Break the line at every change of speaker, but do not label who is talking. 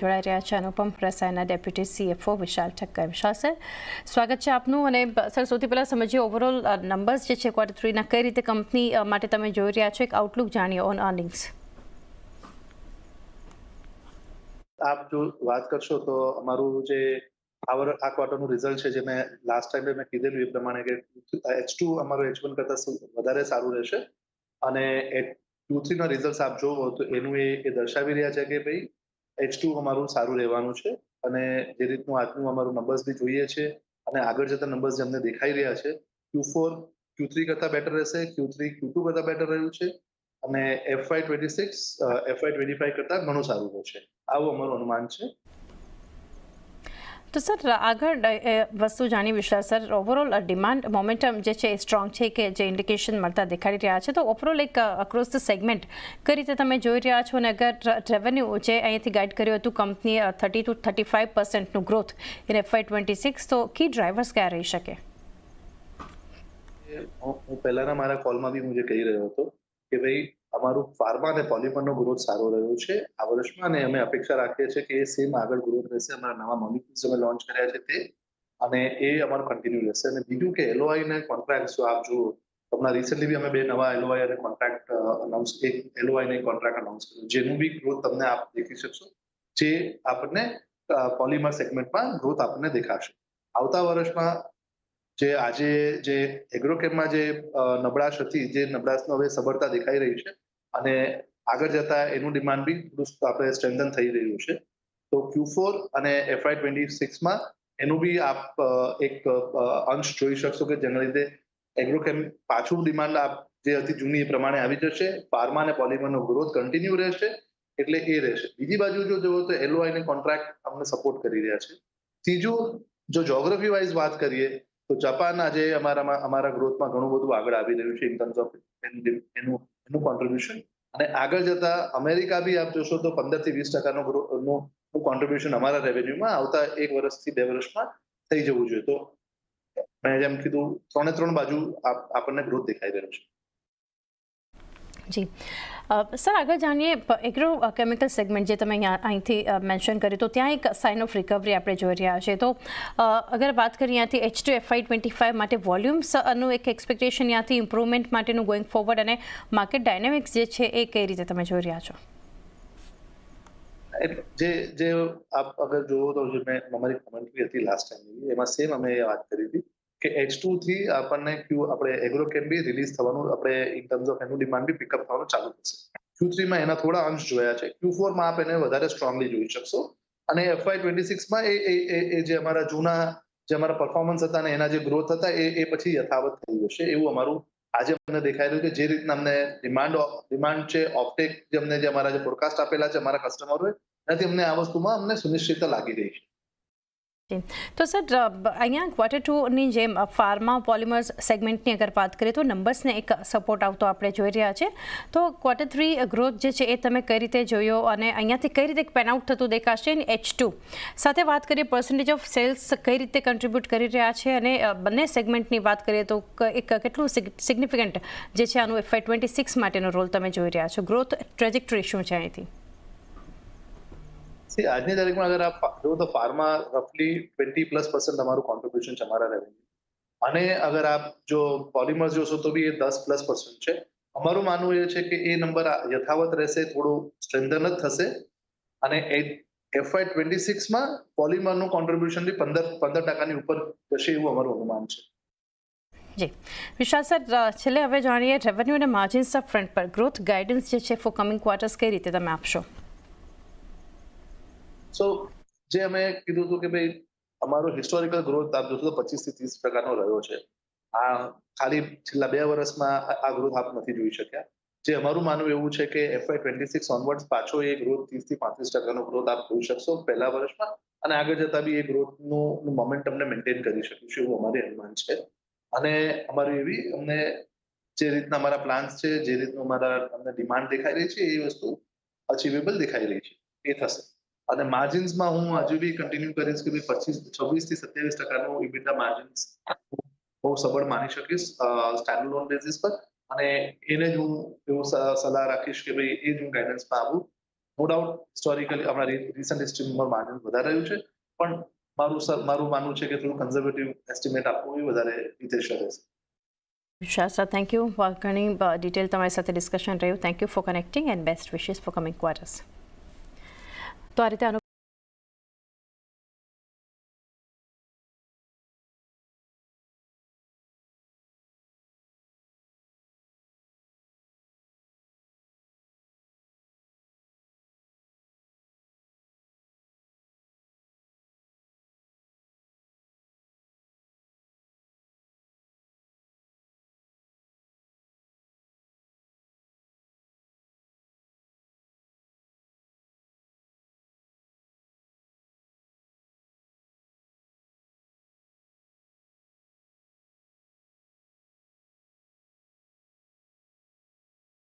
જોડાઈ રહ્યા છે અનુપમ રસાયણના ડેપ્યુટી સીએફઓ વિશાલ ઠક્કર. વિશાલ સર, સ્વાગત છે આપનું. અને સર, સૌથી પહેલાં સમજીએ ઓવરઓલ નંબર્સ જે છે Q3ના કઈ રીતે કંપની માટે તમે જોઈ રહ્યા છો, એક આઉટલુક જાણીએ ઓન અર્નિંગ્સ.
આપ જો વાત કરશો તો અમારું જે આ ક્વાર્ટરનું રિઝલ્ટ છે, જે મેં લાસ્ટ ટાઈમ મેં કીધેલું એ પ્રમાણે કે H2 અમારું H1 કરતાં વધારે સારું રહેશે. અને Q3 ના રિઝલ્ટ આપ જોવો તો એનું એ દર્શાવી રહ્યા છે કે ભાઈ H2 અમારું સારું રહેવાનું છે. અને જે રીતનું આજનું અમારું નંબર્સ બી જોઈએ છે અને આગળ જતા નંબર્સ જે અમને દેખાઈ રહ્યા છે, Q4 Q3 કરતાં બેટર રહેશે, Q3 Q2 કરતાં બેટર રહ્યું છે અને FY26 FY25 કરતાં ઘણું સારું રહેશે. આવું અમારું અનુમાન છે.
તો સર, આગળ વસ્તુ જાણી વિશાલ સર, ઓવરઓલ ડિમાન્ડ મોમેન્ટમ જે છે એ સ્ટ્રોંગ છે કે જે ઇન્ડિકેશન મળતા દેખાડી રહ્યા છે, તો ઓવરઓલ એક અક્રોસ ધ સેગમેન્ટ કઈ રીતે તમે જોઈ રહ્યા છો? અને અગર રેવન્યુ જે અહીંથી ગાઈડ કર્યું હતું કંપનીએ 30 to 35% ગ્રોથ ઇન FY26, તો કી ડ્રાઈવર્સ કયા રહી શકે?
હું પહેલાના મારા કોલમાં બી હું જે કહી રહ્યો હતો કે ભાઈ અમારું ફાર્મા અને પોલિમરનો ગ્રોથ સારો રહ્યો છે આ વર્ષમાં, અને અમે અપેક્ષા રાખીએ છીએ કે એ સેમ આગળ ગ્રોથ રહેશે. અમારા નવા મોલિક્યુલ્સ અમે લોન્ચ કર્યા છે તે, અને એ અમારું કન્ટિન્યુ રહેશે. અને બીજું કે LOI ને કોન્ટ્રાક્ટ આપ જુઓ, હમણાં રિસેન્ટલી બી અમે 2 નવા LOI અને કોન્ટ્રાક્ટ અનાઉન્સ, એક LOI ને કોન્ટ્રાક્ટ અનાઉન્સ કર્યું, જેનું બી ગ્રોથ તમને આપ દેખી શકશો, જે આપણને પોલિમર સેગમેન્ટમાં ગ્રોથ આપણને દેખાશે આવતા વર્ષમાં. જે આજે જે એગ્રોકેમમાં જે નબળાશ હતી, જે નબળાશનો હવે સબળતા દેખાઈ રહી છે અને આગળ જતા એનું ડિમાન્ડ બી આપણે સ્ટ્રેન્થન થઈ રહ્યું છે. તો Q4 અને FY26માં એનું બી આપ એક અંશ જોઈ શકશો કે જેના લીધે એગ્રોકેમ પાછું ડિમાન્ડ આપ જે હતી જૂની એ પ્રમાણે આવી જશે. ફાર્મા અને પોલિમરનો ગ્રોથ કન્ટિન્યુ રહેશે, એટલે એ રહેશે. બીજી બાજુ જો જુઓ તો LOI ને કોન્ટ્રાક્ટ અમને સપોર્ટ કરી રહ્યા છે. ત્રીજું, જો જ્યોગ્રાફી વાઇઝ વાત કરીએ તો જાપાન આજે અમારા ગ્રોથમાં ઘણું બધું આગળ આવી રહ્યું છે ઇન ટર્મ્સ ઓફ એનું કોન્ટ્રીબ્યુશન. અને આગળ જતા અમેરિકા બી આપ જોશો તો 15 થી 20% નું કોન્ટ્રીબ્યુશન અમારા રેવન્યુમાં આવતા 1 વર્ષથી 2 વર્ષમાં થઈ જવું જોઈએ. તો મેં જેમ કીધું, 3 બાજુ આપણને ગ્રોથ દેખાઈ રહ્યો છે.
જી સર, આગળ જાણીએ એગ્રો કેમિકલ સેગમેન્ટ જે તમે અહીંથી મેન્શન કર્યું, તો ત્યાં એક સાઇન ઓફ રિકવરી આપણે જોઈ રહ્યા છીએ. તો અગર વાત કરીએ અહીંયાથી H2 FY25 માટે વોલ્યુમ્સનું એક એક્સપેક્ટેશન, ત્યાંથી ઇમ્પ્રુવમેન્ટ માટેનું ગોઈંગ ફોરવર્ડ, અને માર્કેટ ડાયનેમિક્સ જે છે એ કઈ રીતે તમે જોઈ રહ્યા છો?
જે આપ અગર જોવો તો જે મેં અમારી કોમેન્ટ્રી હતી લાસ્ટ ટાઈમ, એમાં સેમ અમે વાત કરી હતી કે H2 થી આપણને આપણે એગ્રોકેમ બી રિલીઝ થવાનું, આપણે ઇન ટર્મ્સ ઓફ એનું ડિમાન્ડ બી પિકઅપ થવાનું ચાલુ થશે. Q3 માં એના થોડા અંશ જોયા છે, Q4 માં આપ એને વધારે સ્ટ્રોંગલી જોઈ શકશો. અને FY26 માં એ જે અમારા જૂના જે અમારા પરફોર્મન્સ હતા અને એના જે ગ્રોથ હતા એ પછી યથાવત થઈ જશે, એવું અમારું આજે અમને દેખાઈ રહ્યું છે. જે રીતના અમને ડિમાન્ડ છે, ઓફટેક જે અમને જે અમારા જે ફોરકાસ્ટ આપેલા છે અમારા કસ્ટમરોએ, એનાથી અમને આ વસ્તુમાં અમને સુનિશ્ચિતતા લાગી રહી છે.
તો સર, અહીંયા Q2ની જેમ ફાર્મા પોલિમર્સ સેગમેન્ટની અગર વાત કરીએ તો નંબર્સને એક સપોર્ટ આવતો આપણે જોઈ રહ્યા છે. તો Q3 ગ્રોથ જે છે એ તમે કઈ રીતે જોયો, અને અહીંયાથી કઈ રીતે પેન આઉટ થતું દેખાશે? અને H2 સાથે વાત કરીએ, પર્સન્ટેજ ઓફ સેલ્સ કઈ રીતે કન્ટ્રીબ્યુટ કરી રહ્યા છે, અને બંને સેગમેન્ટની વાત કરીએ તો એક કેટલું સિગ્નિફિકન્ટ જે છે આનું FY26 માટેનો રોલ તમે જોઈ રહ્યા છો? ગ્રોથ ટ્રેજેક્ટરી શું છે અહીંથી?
આજની તારીખમાં અગર આપ જો તો ફાર્મા રફલી 20+% અમારું કોન્ટ્રીબ્યુશન છે અમારા રેવન્યુ, અને અગર આપ જો પોલિમર્સ જોશો તો બી એ 10+% છે. અમારું માનવું એ છે કે એ નંબર યથાવત રહેશે, થોડું સ્ટ્રેન્થન જ થશે. અને FY26માં પોલિમરનું કોન્ટ્રીબ્યુશન બી 15% ઉપર જશે, એવું અમારું અનુમાન છે.
જી વિશાલ સર, છેલ્લે હવે જાણીએ રેવન્યુ અને માર્જિન્સ ફ્રન્ટ પર ગ્રોથ ગાઈડન્સ જે છે ફોર કમિંગ ક્વાર્ટર્સ કઈ રીતે તમે આપશો?
સો જે અમે કીધું હતું કે ભાઈ અમારો હિસ્ટોરિકલ ગ્રોથ આપ જોશો તો 25 થી 30% રહ્યો છે. આ ખાલી છેલ્લા 2 વર્ષમાં આ ગ્રોથ આપ નથી જોઈ શક્યા. જે અમારું માનવું એવું છે કે FY26 ઓનવર્ડ્સ પાછો એ ગ્રોથ 30 થી 35% ગ્રોથ આપ જોઈ શકશો પહેલા વર્ષમાં, અને આગળ જતા બી એ ગ્રોથનું મોમેન્ટમને મેન્ટેન કરી શકીશું, એવું અમારું અનુમાન છે. અને અમારી એવી અમને જે રીતના અમારા પ્લાન્સ છે, જે રીતનું અમારા અમને ડિમાન્ડ દેખાઈ રહી છે, એ વસ્તુ અચીવેબલ દેખાઈ રહી છે, એ થશે. અને માર્જિન્સમાં હું હજુ બી કન્ટિન્યુ કરીશ કે 26 થી 27% ઇબિટા માર્જિન્સ બહુ સબળ માની શકીશ સ્ટેન્ડઅલોન બેઝિસ પર. અને એને જ હું એવું સલાહ રાખીશ કે ભાઈ એ જ હું ગાઈડન્સમાં આવું, નો ડાઉટ હિસ્ટોરિકલી આપણા રિસન્ટ હિસ્ટ્રીમાં માર્જિન વધારે રહ્યું છે, પણ મારું માનવું છે કે થોડું કન્ઝર્વેટિવ એસ્ટિમેટ આપવું એ વધારે હિતેશ રહેશે.
વિશાલ સર, થેન્ક યુ. ઘણી ડિટેલ તમારી સાથે ડિસ્કશન રહ્યું. Thank you for connecting and best wishes four coming quarters. તો આ રીતે